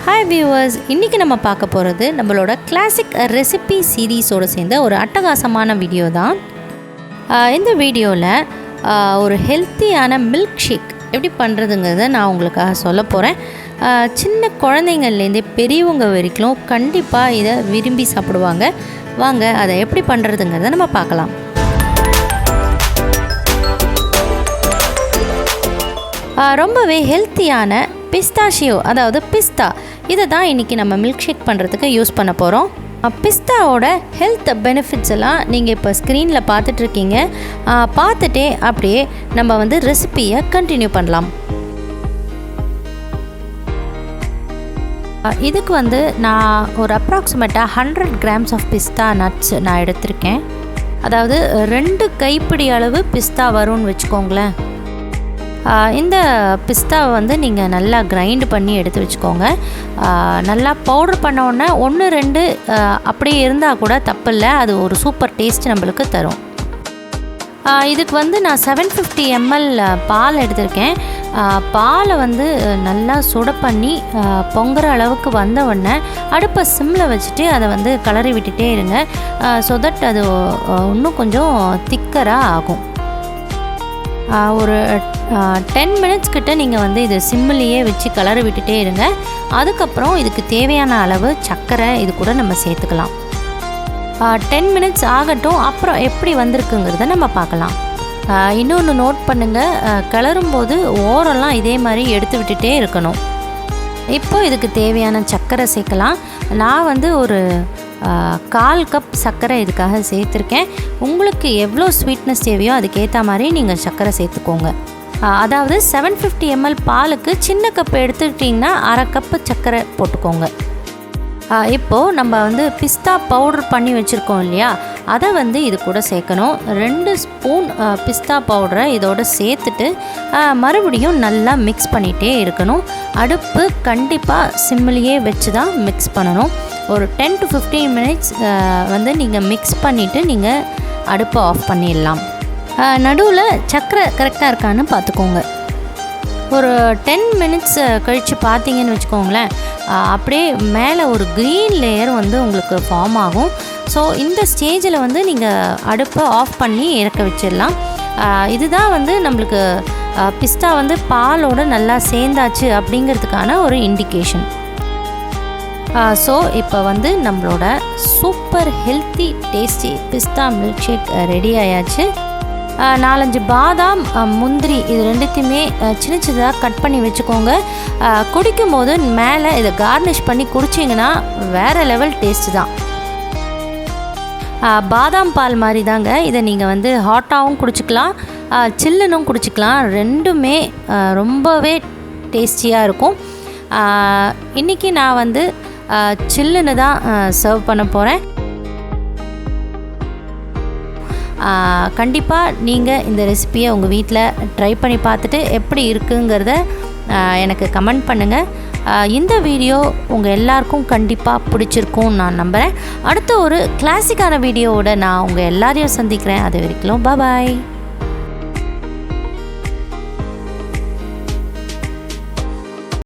Hi viewers, இன்றைக்கி நம்ம பார்க்க போகிறது நம்மளோட கிளாசிக் ரெசிபி சீரீஸோடு சேர்ந்த ஒரு அட்டகாசமான வீடியோ தான். இந்த வீடியோவில் ஒரு ஹெல்த்தியான மில்க் ஷேக் எப்படி பண்ணுறதுங்கிறத நான் உங்களுக்காக சொல்ல போகிறேன். சின்ன குழந்தைங்கள்லேருந்தே பெரியவங்க வரைக்கும் கண்டிப்பாக இதை விரும்பி சாப்பிடுவாங்க. வாங்க அதை எப்படி பண்ணுறதுங்கிறத நம்ம பார்க்கலாம். ரொம்பவே ஹெல்த்தியான பிஸ்தாஷியோ, அதாவது பிஸ்தா, இதை தான் இன்றைக்கி நம்ம மில்க் ஷேக் பண்ணுறதுக்கு யூஸ் பண்ண போகிறோம். பிஸ்தாவோட ஹெல்த் பெனிஃபிட்ஸ் எல்லாம் நீங்கள் இப்போ ஸ்க்ரீனில் பார்த்துட்ருக்கீங்க. பார்த்துட்டே அப்படியே நம்ம ரெசிப்பியை கண்டினியூ பண்ணலாம். இதுக்கு நான் ஒரு அப்ராக்சிமேட்டாக 100 grams ஆஃப் பிஸ்தா நட்ஸ் நான் எடுத்திருக்கேன். அதாவது 2 கைப்பிடி அளவு பிஸ்தா வரும்னு வச்சுக்கோங்களேன். இந்த பிஸ்தாவை நீங்கள் நல்லா கிரைண்ட் பண்ணி எடுத்து வச்சுக்கோங்க. நல்லா பவுடர் பண்ணோன்னே 1-2 அப்படியே இருந்தால் கூட தப்பில்லை, அது ஒரு சூப்பர் டேஸ்ட் நம்மளுக்கு தரும். இதுக்கு நான் 750 ml பால் எடுத்திருக்கேன். பாலை நல்லா சுட பண்ணி பொங்குற அளவுக்கு வந்த உடனே அடுப்பை சிம்மில் வச்சுட்டு அதை கிளறி விட்டுட்டே இருங்க. ஸோ தட் அது இன்னும் கொஞ்சம் திக்கராக ஆகும். ஒரு 10 minutes கிட்ட நீங்கள் இது சிம்மிலேயே வச்சு கிளறி விட்டுட்டே இருங்க. அதுக்கப்புறம் இதுக்கு தேவையான அளவு சர்க்கரை இது கூட நம்ம சேர்த்துக்கலாம். 10 minutes ஆகட்டும். அப்புறம் எப்படி வந்திருக்குங்கிறத நம்ம பார்க்கலாம். இன்னொன்று நோட் பண்ணுங்கள், கிளறும்போது ஓரெல்லாம் இதே மாதிரி எடுத்து விட்டுட்டே இருக்கணும். இப்போ இதுக்கு தேவையான சர்க்கரை சேர்க்கலாம். நான் ஒரு 1/4 கப் சர்க்கரை இதுக்காக சேர்த்துருக்கேன். உங்களுக்கு எவ்வளோ ஸ்வீட்னஸ் தேவையோ அதுக்கேற்ற மாதிரி நீங்கள் சர்க்கரை சேர்த்துக்கோங்க. அதாவது 750 ml பாலுக்கு சின்ன கப் எடுத்துக்கிட்டிங்கன்னா 1/2 கப்பு சர்க்கரை போட்டுக்கோங்க. இப்போது நம்ம பிஸ்தா பவுடர் பண்ணி வச்சுருக்கோம் இல்லையா, அதை இது கூட சேர்க்கணும். 2 ஸ்பூன் பிஸ்தா பவுடரை இதோடு சேர்த்துட்டு மறுபடியும் நல்லா மிக்ஸ் பண்ணிகிட்டே இருக்கணும். அடுப்பு கண்டிப்பாக சிம்மிலேயே வச்சு தான் மிக்ஸ் பண்ணணும். ஒரு 10 to 15 minutes நீங்கள் மிக்ஸ் பண்ணிவிட்டு நீங்கள் அடுப்பை ஆஃப் பண்ணிடலாம். நடுவில் சர்க்கரை கரெக்டாக இருக்கான்னு பார்த்துக்கோங்க. ஒரு 10 minutes கழித்து பார்த்தீங்கன்னு வச்சுக்கோங்களேன், அப்படியே மேலே ஒரு க்ரீன் லேயர் உங்களுக்கு ஃபார்ம் ஆகும். ஸோ இந்த ஸ்டேஜில் நீங்கள் அடுப்பை ஆஃப் பண்ணி இறக்க வச்சிடலாம். இதுதான் நம்மளுக்கு பிஸ்தா பாலோடு நல்லா சேர்ந்தாச்சு அப்படிங்கிறதுக்கான ஒரு இண்டிகேஷன். ஸோ இப்போ நம்மளோட சூப்பர் ஹெல்த்தி டேஸ்டி பிஸ்தா மில்க் ஷேக் ரெடி ஆயாச்சு. 4-5 பாதாம், முந்திரி இது ரெண்டுத்தையுமே சின்ன சின்னதாக கட் பண்ணி வச்சுக்கோங்க. குடிக்கும் போது மேலே இதை கார்னிஷ் பண்ணி குடிச்சிங்கன்னா வேறு லெவல் டேஸ்ட்டு தான். பாதாம் பால் மாதிரி தாங்க. இதை நீங்கள் ஹாட்டாகவும் குடிச்சிக்கலாம், சில்லுன்னும் குடிச்சிக்கலாம். ரெண்டுமே ரொம்பவே டேஸ்டியாக இருக்கும். இன்றைக்கி நான் சில்லுன்னு தான் சர்வ் பண்ண போகிறேன். கண்டிப்பாக நீங்கள் இந்த ரெசிப்பியை உங்கள் வீட்டில் ட்ரை பண்ணி பார்த்துட்டு எப்படி இருக்குங்கிறத எனக்கு கமெண்ட் பண்ணுங்கள். இந்த வீடியோ உங்கள் எல்லாருக்கும் கண்டிப்பாக பிடிச்சிருக்கும்னு நான் நம்புகிறேன். அடுத்த ஒரு கிளாசிக்கான வீடியோவோட நான் உங்கள் எல்லாரையும் சந்திக்கிறேன். அது வரைக்கும் பாய்.